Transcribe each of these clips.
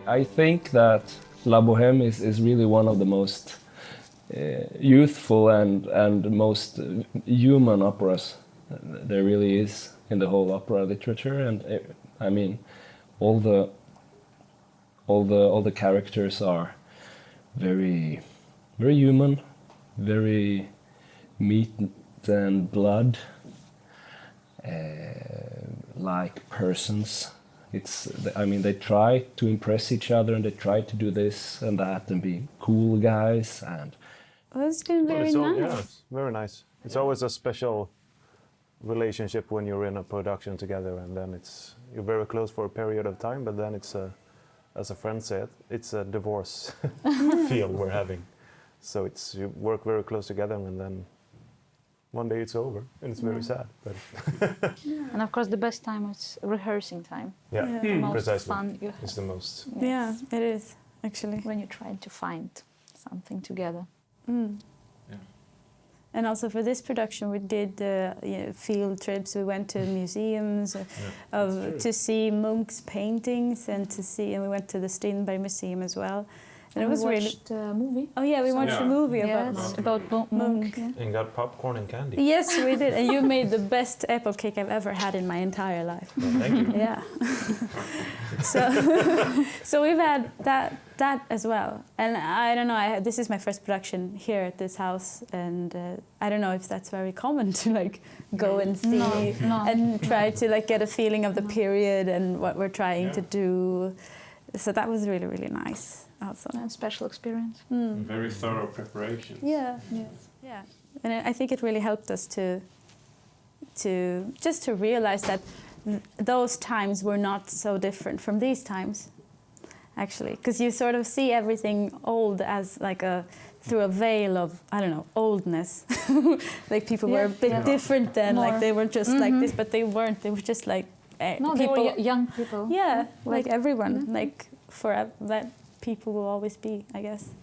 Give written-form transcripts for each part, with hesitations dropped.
I think that La Boheme is really one of the most youthful and most human operas there really is in the whole opera literature. And I mean, all the characters are very very human, very meat and blood, like persons. I mean, they try to impress each other and they try to do this and that and be cool guys and. Well, it's been very nice. Yeah, it's very nice. It's always a special relationship when you're in a production together, and then you're very close for a period of time, but then it's as a friend said, it's a divorce feel we're having. So you work very close together, and then one day it's over, and it's very sad. But and of course, the best time is rehearsing time. Yeah, The most precisely. fun you have. It's the most. Yes. Yeah, it is actually. When you try to find something together. Yeah. And also for this production, we did field trips. We went to museums to see Munch's paintings and we went to the Strindberg Museum as well. And it was we really. watched a movie. Oh yeah, we watched a movie about Munch. And got popcorn and candy. Yes, we did. And you made the best apple cake I've ever had in my entire life. Well, thank you. Yeah. So we've had that as well. And I don't know. This is my first production here at this house, and I don't know if that's very common to go and see and try to get a feeling of the period and what we're trying to do. So that was really really nice. Also. A special experience. Very thorough preparation. Yeah. Yes. Yeah. And I think it really helped us to realize that those times were not so different from these times, actually, because you sort of see everything old as through a veil of, I don't know, oldness. People were a bit different then, they were just like this, but they weren't. They were just no, people. They were young people. Yeah, like everyone, that people will always be, I guess.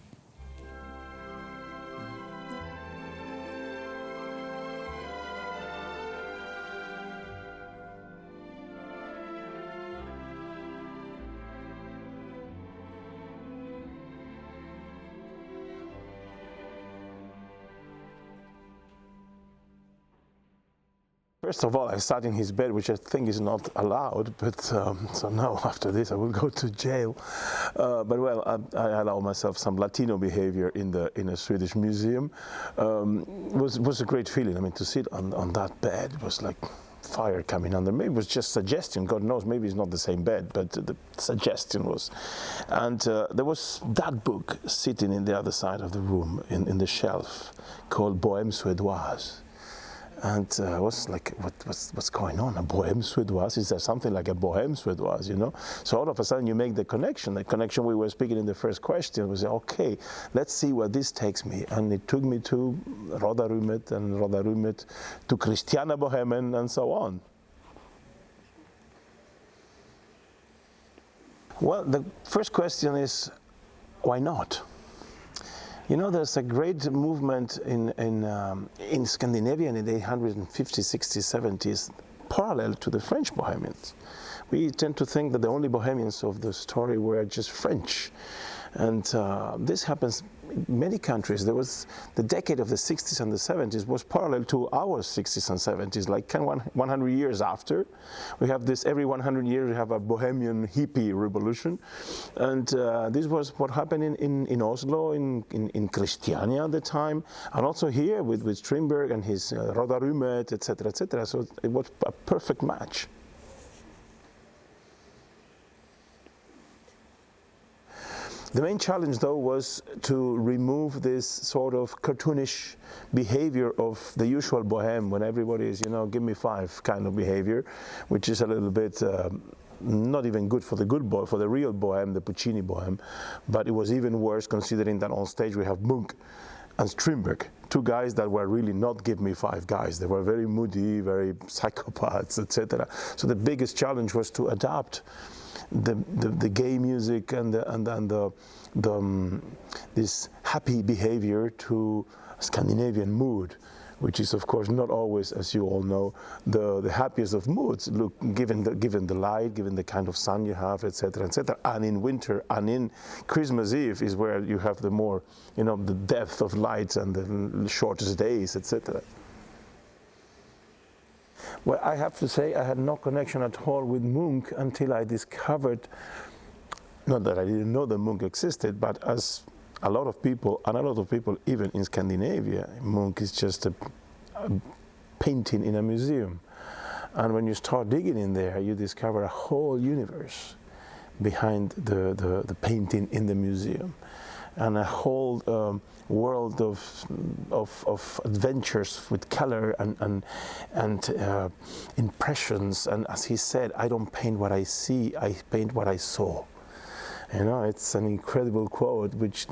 First of all, I sat in his bed, which I think is not allowed, but so now after this I will go to jail. But well, I allow myself some Latino behavior in a Swedish museum. Was a great feeling. I mean, to sit on that bed, it was like fire coming under. Maybe it was just suggestion. God knows, maybe it's not the same bed, but the suggestion was. And there was that book sitting in the other side of the room in the shelf called Boheme Suédoise. And I was like, what's going on? A Boheme Suédoise? Is there something like a Boheme Suédoise, you know? So all of a sudden you make the connection we were speaking in the first question. We say, okay, let's see where this takes me. And it took me to Rådharummet and Rådharummet to Christiana Bohemen and so on. Well, the first question is, why not? You know, there's a great movement in Scandinavia in the 1850s, 60s, 70s, parallel to the French Bohemians. We tend to think that the only Bohemians of the story were just French. And this happens in many countries. There was the decade of the 60s and the 70s was parallel to our 60s and 70s, like 100 years after. We have this, every 100 years we have a Bohemian hippie revolution. And this was what happened in Oslo, in Christiania at the time, and also here with Strindberg and his Rådharummet, etc., etc. So it was a perfect match. The main challenge, though, was to remove this sort of cartoonish behavior of the usual Boheme, when everybody is, you know, give me five kind of behavior, which is a little bit not even good for the for the real Boheme, the Puccini Boheme. But it was even worse considering that on stage we have Munch and Strindberg, two guys that were really not give me five guys. They were very moody, very psychopaths, etc. So the biggest challenge was to adapt the gay music and this happy behavior to Scandinavian mood, which is of course not always, as you all know, the happiest of moods. Look, given the light, given the kind of sun you have, etc., etc. And in winter and in Christmas Eve is where you have the more, you know, the depth of light and the shortest days, etc. Well, I have to say I had no connection at all with Munch until I discovered, not that I didn't know that Munch existed, but as a lot of people, and a lot of people even in Scandinavia, Munch is just a painting in a museum. And when you start digging in there, you discover a whole universe behind the painting in the museum, and a whole world of adventures with color and impressions. And as he said, I don't paint what I see, I paint what I saw. You know, it's an incredible quote which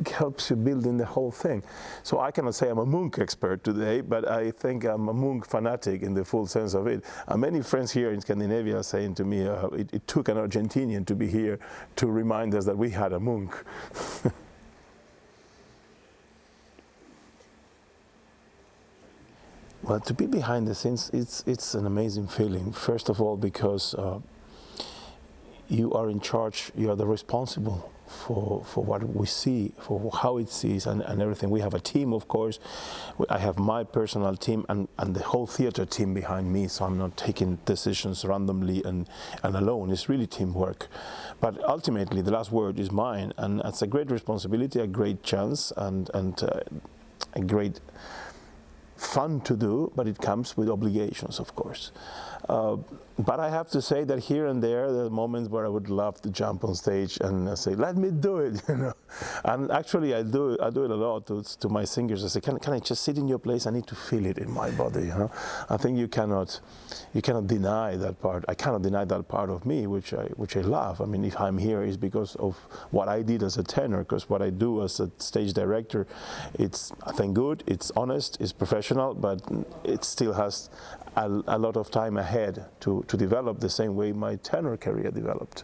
helps you build in the whole thing. So I cannot say I'm a Munch expert today, but I think I'm a Munch fanatic in the full sense of it. And many friends here in Scandinavia are saying to me, it took an Argentinian to be here to remind us that we had a Munch. Well, to be behind the scenes, it's an amazing feeling. First of all, because you are in charge, you are the responsible for what we see, for how it sees and everything. We have a team, of course. I have my personal team and the whole theater team behind me, so I'm not taking decisions randomly and alone. It's really teamwork. But ultimately, the last word is mine, and it's a great responsibility, a great chance, and a great fun to do, but it comes with obligations, of course. But I have to say that here and there are moments where I would love to jump on stage and say, "Let me do it," you know. And actually, I do it a lot to my singers. I say, "Can I just sit in your place? I need to feel it in my body." You know, I think you cannot deny that part. I cannot deny that part of me, which I love. I mean, if I'm here, it's because of what I did as a tenor. Because what I do as a stage director, it's, I think, good. It's honest. It's professional, but it still has a lot of time ahead to develop the same way my tenor career developed.